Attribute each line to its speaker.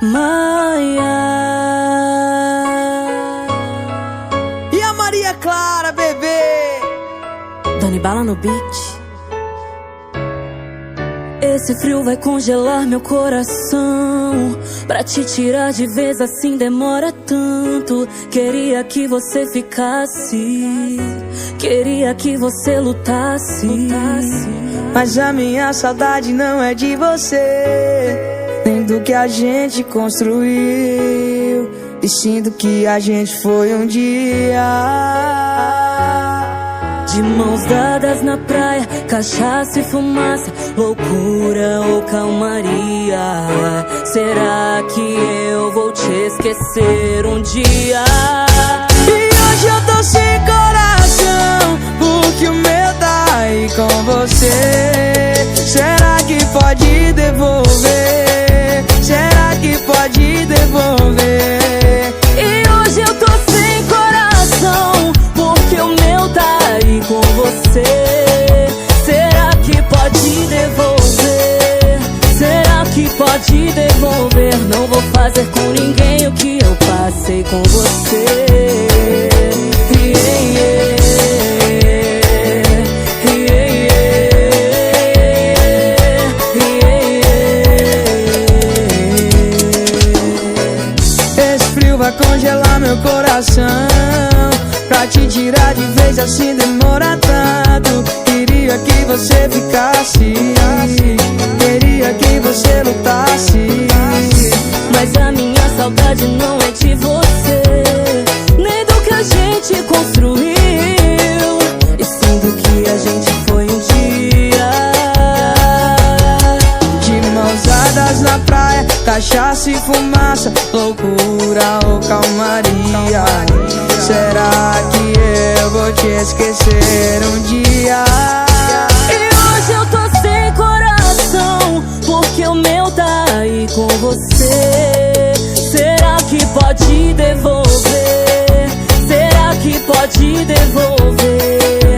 Speaker 1: Maia.
Speaker 2: E a Maria Clara, bebê?
Speaker 1: Dani Bala no beat. Esse frio vai congelar meu coração. Pra te tirar de vez assim demora tanto. Queria que você ficasse, queria que você lutasse.
Speaker 2: Mas a minha saudade não é de você, nem do que a gente construiu, e sim do que a gente foi um dia.
Speaker 1: De mãos dadas na praia, cachaça e fumaça, loucura ou calmaria. Será que eu vou te esquecer um dia?
Speaker 2: E hoje eu tô sem coração, porque o meu tá aí com você. Será que pode devolver? Será que pode devolver?
Speaker 1: E hoje eu tô sem coração, porque o meu tá aí com você. Será que pode devolver? Será que pode devolver? Não vou fazer com ninguém o que eu passei com você.
Speaker 2: Esse frio vai congelar meu coração. Pra te tirar de vez assim demora tanto. Queria que você ficasse, queria que você lutasse.
Speaker 1: Mas a minha saudade não é de você, nem do que a gente construiu, e sim do que a gente foi um dia.
Speaker 2: De mãos dadas na praia, cachaça e fumaça, loucura ou calmaria. Será que eu vou te esquecer um dia?
Speaker 1: E hoje eu tô sem coração, porque o meu tá aí com você. Será que pode devolver? Será que pode devolver?